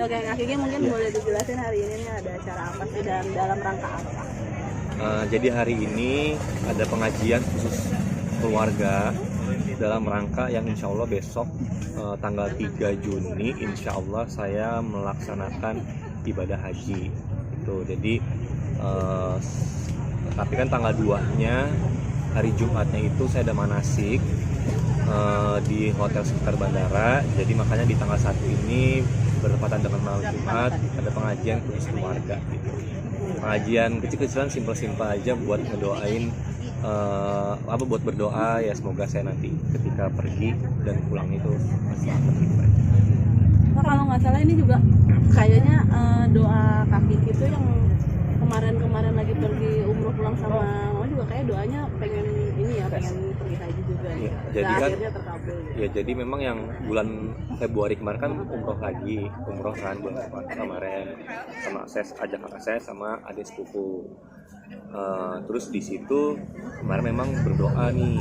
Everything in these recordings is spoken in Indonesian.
Oke, Kak Kiki mungkin boleh dijelasin hari ini nih ada acara apa sih dan dalam rangka apa? Jadi hari ini ada pengajian khusus keluarga dalam rangka yang insya Allah besok tanggal 3 Juni insya Allah saya melaksanakan ibadah haji itu. Jadi tapi kan tanggal 2-nya hari Jumatnya itu saya ada manasik di hotel sekitar bandara. Jadi makanya di tanggal 1 ini bertepatan dengan malam Jumat ada pengajian khusus keluarga gitu. Pengajian kecil-kecilan simpel-simpel aja buat ngedoain buat berdoa ya semoga saya nanti ketika pergi dan pulang itu selamat gitu aja. Nah, kalau nggak salah ini juga kayaknya doa Kak Kiki itu yang kemarin lagi pergi umroh pulang sama mama juga kayak doanya pengen ini ya, pengen pergi haji juga ya. Jadi kan akhirnya terkabul gitu. ya jadi memang yang bulan Februari kemarin kan umroh kan bulan kemarin sama saya sama adik sepupu. Terus di situ kemarin memang berdoa nih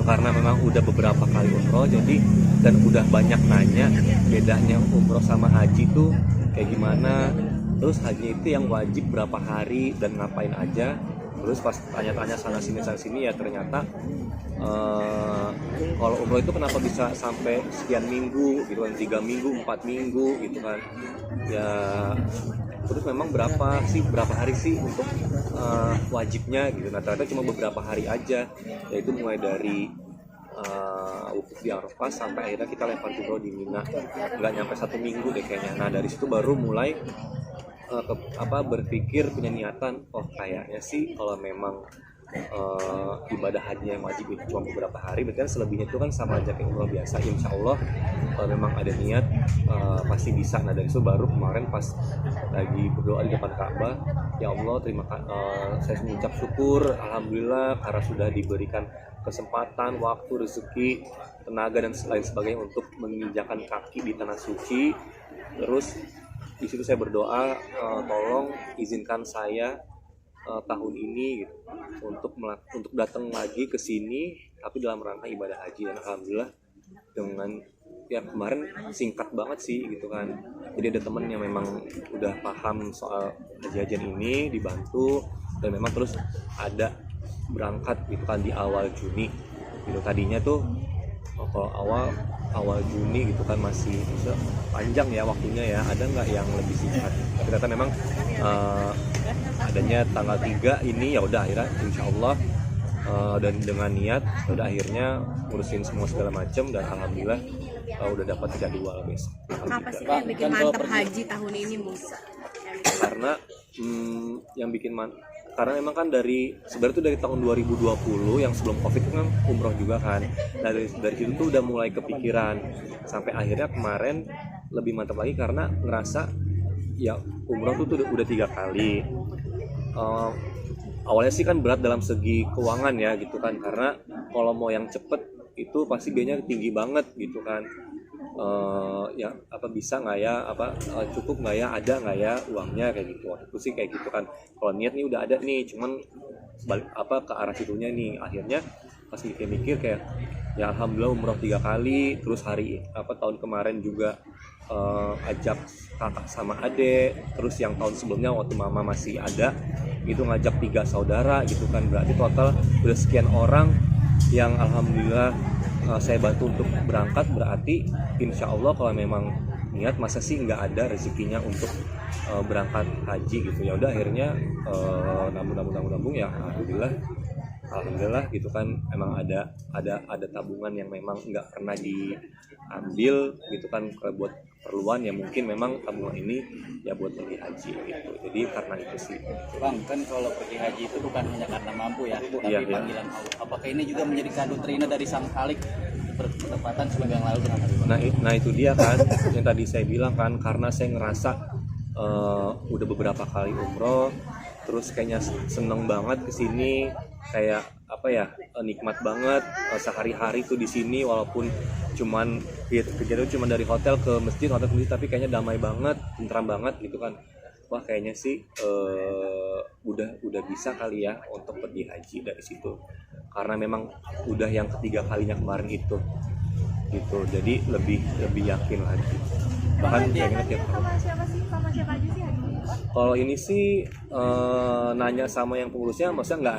karena memang udah beberapa kali umroh jadi dan udah banyak nanya bedanya umroh sama haji tuh kayak gimana, terus haji itu yang wajib berapa hari dan ngapain aja. Terus pas tanya-tanya sana sini ya ternyata kalau umroh itu kenapa bisa sampai sekian minggu gitu kan, 3 minggu 4 minggu gitu kan ya. Terus memang berapa hari sih untuk wajibnya gitu. Nah ternyata cuma beberapa hari aja, yaitu mulai dari wukuf di Arafah sampai akhirnya kita lempar jumroh di Mina, nggak nyampe 1 minggu deh kayaknya. Nah dari situ baru mulai berpikir punya niatan, oh kayaknya sih kalau memang ibadah haji yang wajib itu cuma beberapa hari, berarti kan selebihnya itu kan sama aja kayak umroh biasa. Insya Allah kalau memang ada niat pasti bisa. Nah dari itu baru kemarin pas lagi berdoa di depan Ka'bah, ya Allah saya mengucap syukur alhamdulillah karena sudah diberikan kesempatan, waktu, rezeki, tenaga dan lain sebagainya untuk menginjakan kaki di tanah suci. Terus di situ saya berdoa, tolong izinkan saya tahun ini gitu, untuk datang lagi ke sini tapi dalam rangka ibadah haji. Dan alhamdulillah dengan ya kemarin singkat banget sih gitu kan. Jadi ada temen yang memang udah paham soal haji-hajian ini dibantu, dan memang terus ada berangkat gitu kan di awal Juni gitu. Tadinya tuh kalau awal Juni gitu kan masih panjang ya waktunya ya, ada nggak yang lebih singkat, tapi ternyata memang adanya tanggal 3 ini ya udah akhirnya insya Allah dan dengan niat udah akhirnya ngurusin semua segala macam dan alhamdulillah udah dapat jadwal besok. Apa sih yang bikin mantep haji tahun ini Musa? Karena yang bikin karena memang kan sebenarnya tuh dari tahun 2020 yang sebelum Covid itu kan umroh juga kan. Dari situ tuh udah mulai kepikiran sampai akhirnya kemarin lebih mantap lagi karena ngerasa ya umroh tuh udah 3 kali. Awalnya sih kan berat dalam segi keuangan ya gitu kan, karena kalau mau yang cepet itu pasti biayanya tinggi banget gitu kan. Ya bisa nggak ya cukup nggak ya, ada nggak ya uangnya kayak gitu. Waktu itu sih kayak gitu kan, kalau niat nih udah ada nih, cuman balik ke arah situnya nih. Akhirnya pas mikir-mikir kayak ya alhamdulillah umroh 3 kali. Terus tahun kemarin juga ajak kakak sama adek. Terus yang tahun sebelumnya waktu mama masih ada itu ngajak 3 saudara gitu kan. Berarti total udah sekian orang yang alhamdulillah saya bantu untuk berangkat. Berarti insya Allah kalau memang niat masa sih nggak ada rezekinya untuk berangkat haji gitu. Ya udah akhirnya nabung ya alhamdulillah gitu kan. Emang ada tabungan yang memang nggak pernah diambil gitu kan buat keperluan ya, mungkin memang tabungan ini ya buat pergi haji gitu. Jadi karena itu sih Bang, kan kalau pergi haji itu bukan hanya karena mampu ya, tapi panggilan Allah. Apakah ini juga menjadi kado terina dari Sang Khalik bertepatan seminggu yang lalu dengan hari Bang? Nah itu dia kan yang tadi saya bilang kan, karena saya ngerasa udah beberapa kali umroh, terus kayaknya seneng banget kesini, kayak nikmat banget sehari-hari tuh di sini, walaupun cuman kejadian cuma dari hotel ke masjid, tapi kayaknya damai banget, tentram banget gitu kan. Wah kayaknya sih udah bisa kali ya untuk pergi haji dari situ, karena memang udah yang ketiga kalinya kemarin itu gitu. Jadi lebih yakin lagi. bahkan pengennya tiap tahun. Sama siapa aja sih haji? Kalau ini sih nanya sama yang pengurusnya, maksudnya nggak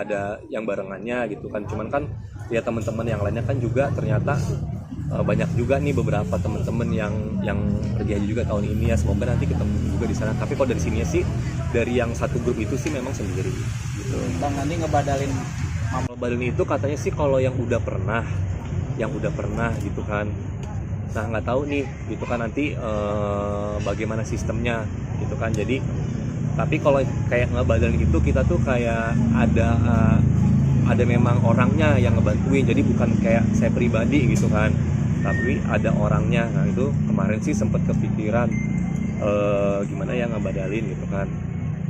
ada yang barengannya gitu kan. Cuman kan ya teman-teman yang lainnya kan juga ternyata banyak juga nih beberapa teman-teman yang pergi haji juga tahun ini ya. Semoga nanti ketemu juga di sana. Tapi kalau dari sini sih, dari yang satu grup itu sih memang sendiri gitu. Bang nanti ngebadalin Badalin itu katanya sih kalau yang udah pernah gitu kan. Nah nggak tahu nih gitu kan nanti bagaimana sistemnya gitu kan. Jadi tapi kalau kayak ngebadalin itu kita tuh kayak ada memang orangnya yang ngebantuin, jadi bukan kayak saya pribadi gitu kan, tapi ada orangnya. Nah itu kemarin sih sempat kepikiran gimana ya ngebadalin gitu kan.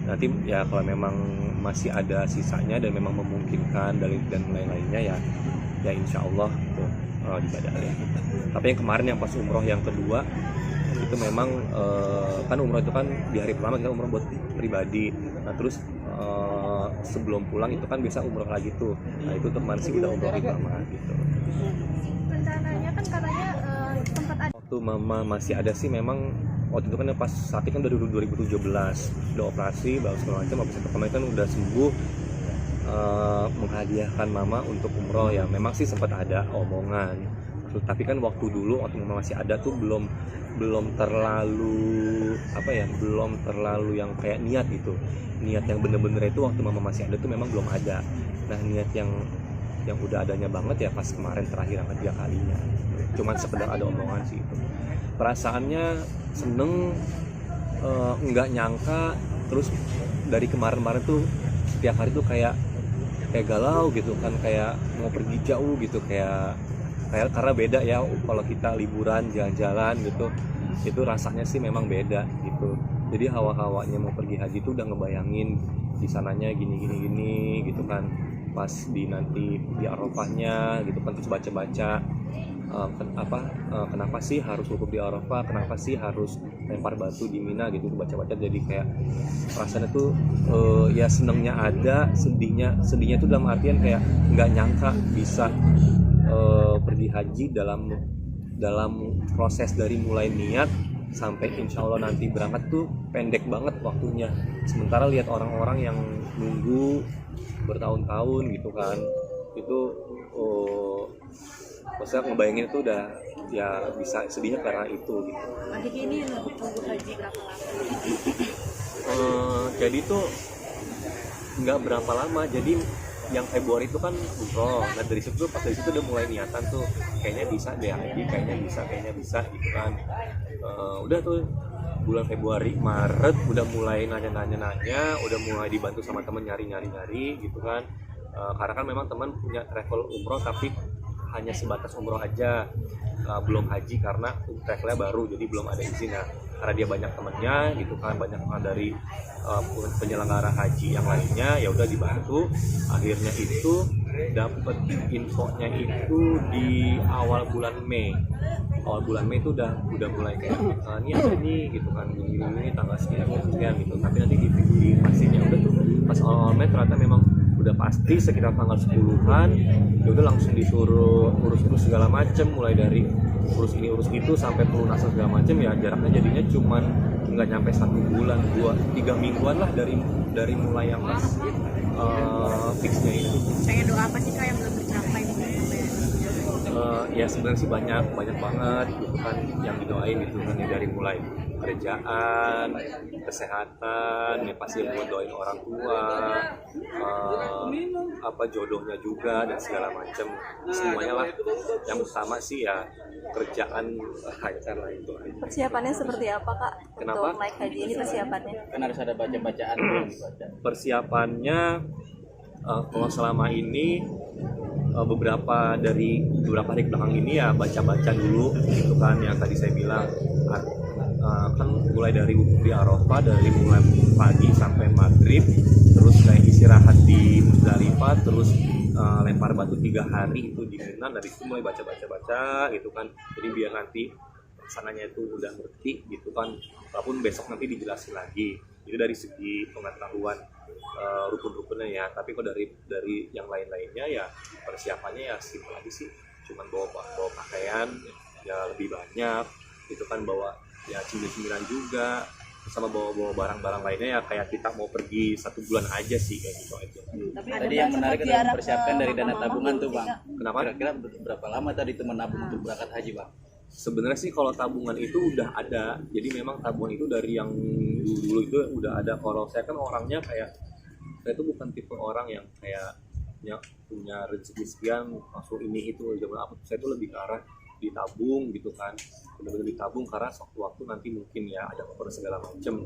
Nanti ya kalau memang masih ada sisanya dan memang memungkinkan dan lain-lainnya ya insya Allah gitu dibadalin. Tapi yang kemarin yang pas umroh yang kedua itu memang kan umroh itu kan di hari pertama kita umroh buat pribadi. Nah terus sebelum pulang itu kan biasa umroh lagi tuh. Nah itu teman sih udah umroh pertama gitu. Rencananya kan katanya tempat ada. Waktu mama masih ada sih memang waktu itu kan pas saat itu kan dari 2017 udah operasi baru segala macam, habis itu kemarin kan udah sembuh, menghadiahkan mama untuk umroh ya. Memang sih sempat ada omongan, tapi kan waktu dulu waktu mama masih ada tuh belum terlalu yang kayak niat gitu. Niat yang bener-bener itu waktu mama masih ada tuh memang belum ada. Nah niat yang udah adanya banget ya pas kemarin terakhir yang ketiga kalinya. Cuman sekedar ada omongan sih itu. Perasaannya seneng, nggak nyangka. Terus dari kemarin tuh setiap hari tuh kayak galau gitu kan, kayak mau pergi jauh gitu, kayak karena beda ya kalau kita liburan jalan-jalan gitu, itu rasanya sih memang beda gitu. Jadi hawa-hawanya mau pergi haji tuh udah ngebayangin di sananya gini gitu kan, pas nanti di Arafahnya gitu kan, terus baca-baca kenapa sih harus wukuf di Arafah, kenapa sih harus lempar batu di Mina gitu, baca-baca. Jadi kayak rasanya tuh ya senengnya ada, sedihnya tuh dalam artian kayak nggak nyangka bisa pergi haji dalam proses dari mulai niat sampai insya Allah nanti berangkat tuh pendek banget waktunya. Sementara lihat orang-orang yang nunggu bertahun-tahun gitu kan, itu maksudnya ngebayangin itu udah ya bisa sedihnya karena itu gitu. Adik ini nunggu haji berapa lama? Jadi tuh nggak berapa lama. Jadi yang Februari itu kan umroh. Nah dari situ udah mulai niatan tuh kayaknya bisa deh haji, kayaknya bisa gitu kan. Udah tuh bulan Februari, Maret udah mulai nanya, udah mulai dibantu sama temen nyari gitu kan. Karena kan memang teman punya travel umroh tapi hanya sebatas umroh aja, belum haji karena travelnya baru, jadi belum ada izin. Nah, karena dia banyak temennya gitu kan, banyak teman dari penyelenggara haji yang lainnya, ya udah dibantu. Akhirnya itu dapat infonya itu di awal bulan Mei itu udah mulai kayak ini ada nih gitu kan, ini tanggal sekian gitu. Tapi nanti di pastinya udah tuh pas awal Mei ternyata memang udah pasti sekitar tanggal 10-an. Ya udah langsung disuruh urus segala macem, mulai dari urus ini urus itu sampai pelunasan segala macem. Ya jaraknya jadinya cuman nggak nyampe 1 bulan, 2-3 mingguan lah dari mulai yang pas fixnya itu. Pengen doa apa sih Kak yang belum tercapai mungkin? Ya sebenarnya sih banyak banget gitu kan yang didoain gitu kan, ya dari mulai kerjaan, kesehatan, ya pasti buat doain orang tua, jodohnya juga dan segala macam semuanya lah. Yang utama sih ya kerjaan, hajar lah itu. Persiapannya seperti apa Kak? Kenapa? Untuk naik haji ini persiapannya? kan harus ada bacaan dibaca. Persiapannya kalau selama ini beberapa hari belakang ini ya baca-baca dulu gitu kan, yang tadi saya bilang kan mulai dari wukuf di Arafah, dari mulai pagi sampai maghrib, terus kayak istirahat di Muzdalifah, terus lempar batu 3 hari itu di Mina. Dari itu mulai baca gitu kan, jadi biar nanti sananya itu udah ngerti gitu kan, walaupun besok nanti dijelasin lagi. Itu dari segi pengetahuan rukun-rukunnya ya. Tapi kalau dari yang lain-lainnya ya persiapannya ya simpel aja sih, cuman bawa pakaian ya lebih banyak, itu kan bawa ya cemilan juga, sama bawa barang-barang lainnya ya kayak kita mau pergi 1 bulan aja sih kayak gitu aja. Tapi Tadi yang menarik adalah mempersiapkan dari dana tabungan tuh bang. Kenapa? Kira-kira berapa lama tadi itu menabung untuk berangkat haji bang? Sebenarnya sih kalau tabungan itu udah ada, jadi memang tabungan itu dari yang dulu itu udah ada. Kalau saya kan orangnya kayak, saya itu bukan tipe orang yang kayak punya rezeki sekian langsung ini itu zaman apa. Saya itu lebih ke arah ditabung gitu kan, benar-benar ditabung karena waktu nanti mungkin ya ada keperluan segala macem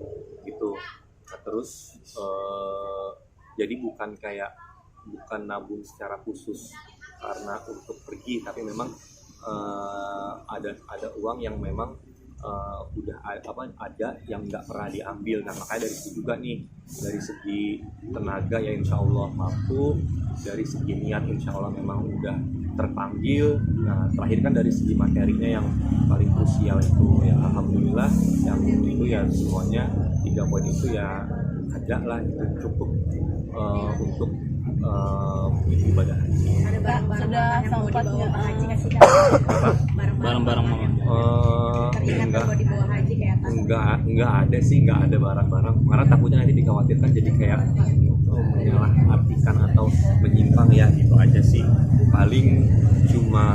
gitu. Nah, terus jadi bukan nabung secara khusus karena untuk pergi, tapi memang ada uang yang memang udah ada yang nggak pernah diambil. Nah makanya dari situ juga nih, dari segi tenaga ya insya Allah mampu, dari segi niat insya Allah memang udah terpanggil. Nah terakhir kan dari segi materinya yang paling krusial itu ya alhamdulillah yang itu ya semuanya 3 poin itu ya ada lah, itu cukup untuk ibadah haji. Ada barang-barang sudah yang mau sempat dibawa ke haji nggak sih? Barang-barang mama. Teringat Enggak. kalau dibawa haji kayak tas. Enggak ada sih, enggak ada barang-barang karena takutnya nanti dikhawatirkan jadi kayak menyalahartikan atau menyimpang ya, gitu aja sih. Paling cuma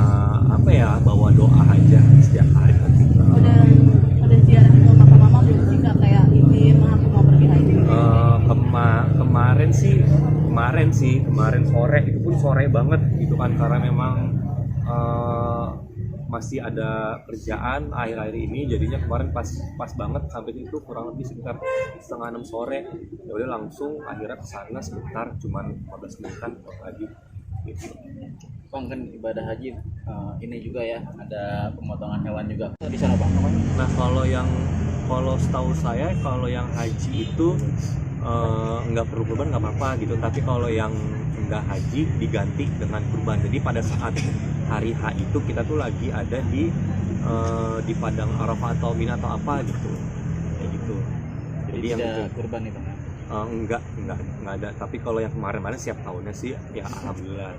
apa ya, bawa doa aja setiap hari. udah ziarah ke makam mama belum sih Kak, kayak izin aku mau pergi haji? Kemarin sore, itu pun sore banget gitu kan, karena memang masih ada kerjaan akhir-akhir ini, jadinya kemarin pas banget sampai itu kurang lebih sekitar 5:30 sore. Ya udah langsung akhirnya kesana sebentar, cuman 15 menitan lagi gitu. Bang kan ibadah haji ini juga ya, ada pemotongan hewan juga di sana bang. Nah kalau setahu saya kalau yang haji itu nggak perlu kurban nggak apa-apa gitu, tapi kalau yang nggak haji diganti dengan kurban. Jadi pada saat hari H itu kita tuh lagi ada di padang Arafah atau Mina atau apa gitu, kayak gitu. Jadi yang tidak kurban itu bang. enggak ada. Tapi kalau yang kemarin setiap tahunnya sih ya alhamdulillah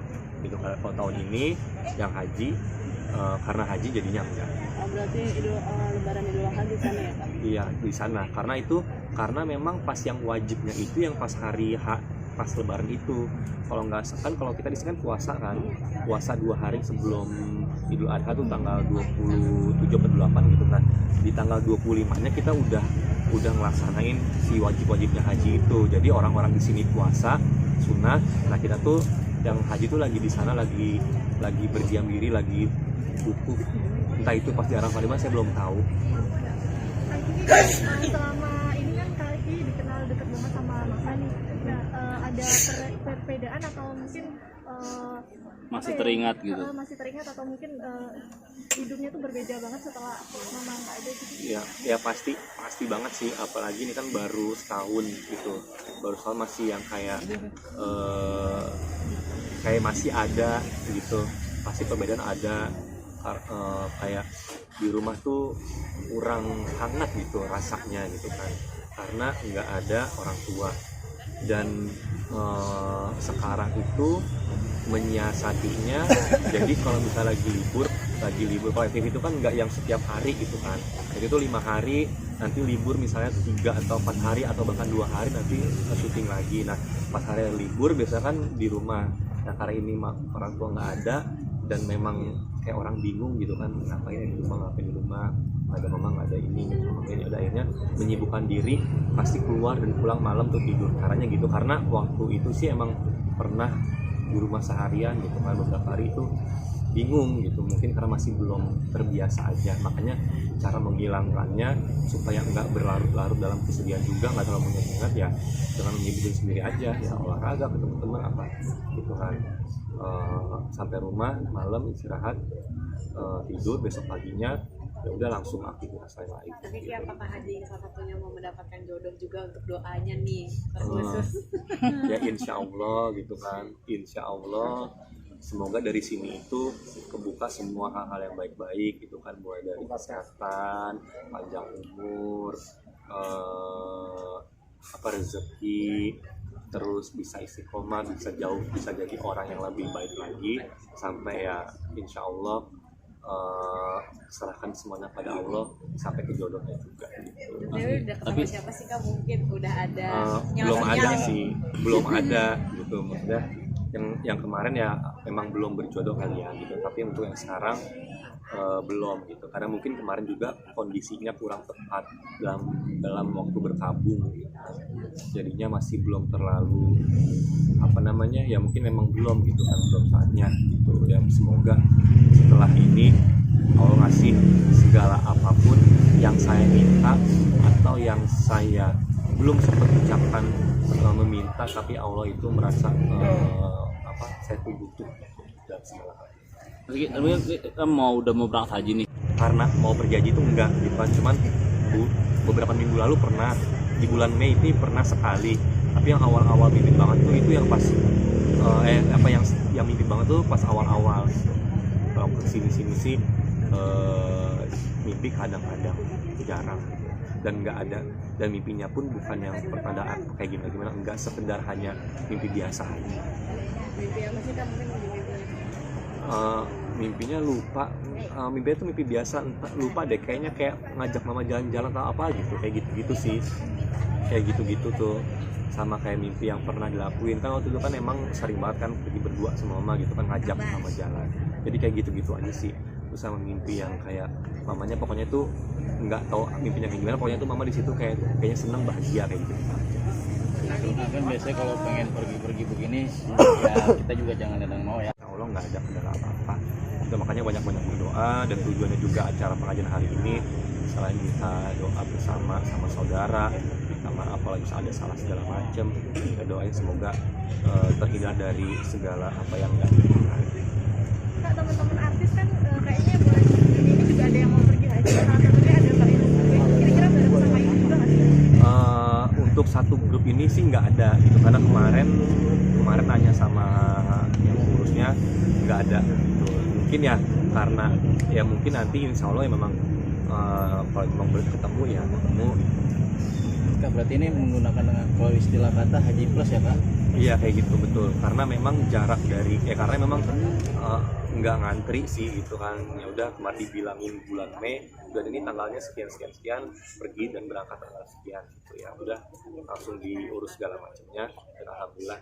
gitu. Kalau tahun ini yang haji karena haji jadinya enggak. Berarti lebaran Idul Adha di sana ya Kak? Iya di sana, karena memang pas yang wajibnya itu yang pas hari H, pas lebaran itu. Kalau nggak kan, kalau kita di sini kan puasa 2 hari sebelum Idul Adha tuh tanggal 27 atau 28 gitu kan. Di tanggal 25-nya kita udah ngelaksanain si wajibnya haji itu. Jadi orang-orang di sini puasa sunnah, nah kita tuh yang haji tuh lagi di sana lagi berdiam diri, lagi wukuf. Entah itu pas di Arafah di mana saya belum tahu. Selama ini kan Kak Eki dikenal dekat banget sama Mama nih. Nah, ada perbedaan atau mungkin Masih apa ya? teringat gitu. Masih teringat atau mungkin hidupnya tuh berbeda banget setelah Mama nggak ada gitu. Ya pasti banget sih, apalagi ini kan baru setahun gitu, baru setahun masih yang kayak masih ada gitu, pasti perbedaan ada. Kayak di rumah tuh kurang hangat gitu rasanya gitu kan, karena nggak ada orang tua. Dan sekarang itu menyiasatinya, jadi kalau misalnya lagi libur kalau aktif itu kan nggak yang setiap hari gitu kan, jadi itu 5 hari, nanti libur misalnya 3 atau 4 hari atau bahkan 2 hari nanti syuting lagi. Nah pas hari libur biasanya kan di rumah. Nah karena ini orang tua nggak ada dan memang kayak orang bingung gitu kan, ngapain di rumah nggak ada mama, nggak ada ini gitu. Makanya akhirnya menyibukkan diri, pasti keluar dan pulang malam tuh tidur caranya gitu. Karena waktu itu sih emang pernah di rumah seharian gitu kan, beberapa hari itu bingung gitu, mungkin karena masih belum terbiasa aja. Makanya cara menghilangkannya supaya nggak berlarut-larut dalam kesedihan juga, nggak terlalu menyengat ya dengan menyibukkan sendiri aja, ya olahraga, ketemu teman apa gitu kan. Sampai rumah malam istirahat, tidur, besok paginya ya udah langsung aktivitas lain. Tapi sih apakah haji salah satunya mau mendapatkan jodoh juga untuk doanya nih khusus? Ya insya Allah gitu kan, insya Allah semoga dari sini itu kebuka semua hal-hal yang baik-baik gitu kan, mulai dari kesehatan, panjang umur, rezeki, terus bisa istiqomah, bisa jadi orang yang lebih baik lagi, sampai ya insya Allah serahkan semuanya pada Allah sampai ke jodohnya juga gitu. Dewi udah ketemu Tapi- siapa sih Kak? Mungkin udah ada Belum ada sinyal-sinyal. sih, belum ada gitu maksudnya. Yang kemarin ya memang belum berjodoh kali ya gitu, tapi untuk yang sekarang belum gitu, karena mungkin kemarin juga kondisinya kurang tepat dalam waktu berkabung gitu. Jadinya masih belum terlalu apa namanya ya, mungkin memang belum gitu kan, belum saatnya gitu ya. Semoga setelah ini Allah ngasih segala apapun yang saya minta atau yang saya belum sempat ucapkan meminta, tapi Allah itu merasa saya tuh butuh dalam segala hal. Tapi kita udah mau berangkat haji nih. Karena mau berjanji itu enggak gitu kan, cuman beberapa minggu lalu pernah di bulan Mei ini pernah sekali, tapi yang awal-awal mimpi banget tuh itu yang pas yang mimpi banget tuh pas awal-awal gitu. Kalau kesini-sini sih mimpi kadang-kadang, jarang gitu. Dan nggak ada, dan mimpinya pun bukan yang pertandaan kayak gimana-gimana, enggak, sekedar hanya mimpi biasa aja. Mimpi apa sih Kak? Mungkin Mimpinya lupa, mimpinya tuh mimpi biasa, entah, lupa deh, kayaknya kayak ngajak mama jalan-jalan atau apa gitu, kayak gitu-gitu sih, kayak gitu-gitu tuh. Sama kayak mimpi yang pernah dilakuin kan waktu itu kan emang sering banget kan pergi berdua sama mama gitu kan, ngajak mama jalan, jadi kayak gitu-gitu aja sih. Terus sama mimpi yang kayak mamanya pokoknya tuh nggak tahu mimpinya kayak gimana, pokoknya tuh mama di situ kayaknya seneng, bahagia kayak gitu. Nah, kan biasanya kalau pengen pergi-pergi begini ya kita juga jangan ada yang mau ya. Insya Allah nggak ada kendala apa-apa. Kita makanya banyak-banyak berdoa, dan tujuannya juga acara pengajian hari ini selain kita doa bersama sama saudara, minta maaf kalau misalnya ada salah segala macam, kita doain semoga terhindar dari segala apa yang nggak diinginkan. Kak, teman-teman artis kan kayaknya bulan ini juga ada yang mau pergi haji. Salah satunya ada Mbak Ina. Kira-kira bareng sama ini juga nggak sih? Untuk satu grup ini sih nggak ada gitu, karena kemarin nanya sama yang ngurusnya nggak ada gitu. Mungkin ya karena ya mungkin nanti insya Allah ya memang kalau memang boleh ketemu ya ketemu. Kak, berarti ini menggunakan dengan kalau istilah kata haji plus ya Kak? Iya kayak gitu, betul, karena memang jarak dari karena memang nggak ngantri sih gitu kan. Ya udah kemarin dibilangin bulan Mei, dan ini tanggalnya sekian pergi dan berangkat tanggal sekian gitu ya. Udah langsung diurus segala macamnya, dan alhamdulillah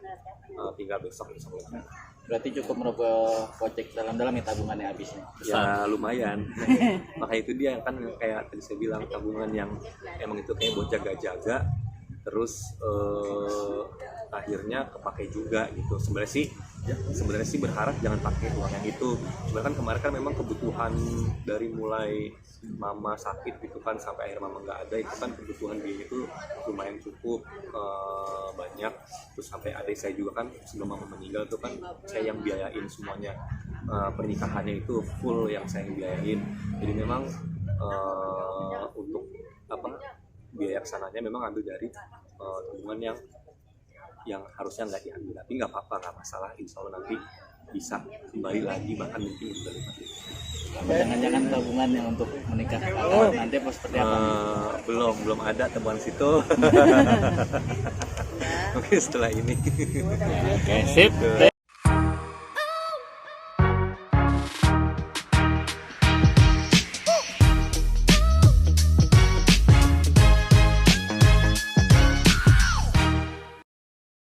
tinggal besok insya Allah. Berarti cukup merogoh kocek dalam-dalam ya tabungannya habisnya. Ya lumayan. Makanya itu dia kan, kayak tadi saya bilang, tabungan yang emang itu kayak buat jaga-jaga, terus akhirnya kepake juga gitu. Sebenarnya sih berharap jangan pakai uang yang itu. Cuma kan kemarin kan memang kebutuhan dari mulai mama sakit gitu kan sampai akhir mama nggak ada, itu kan kebutuhan dia itu lumayan cukup banyak. Terus sampai adik saya juga kan sebelum mama meninggal tuh kan saya yang biayain semuanya, pernikahannya itu full yang saya biayain. Jadi memang untuk biaya kesananya memang ambil dari tabungan yang harusnya nggak diambil, tapi nggak apa-apa, nggak masalah, insya Allah nanti bisa kembali lagi, bahkan mungkin juga lebih. Jangan-jangan tabungan yang untuk menikah nanti pas seperti apa? Belum ada temuan situ. Mungkin setelah ini. Oke, sip.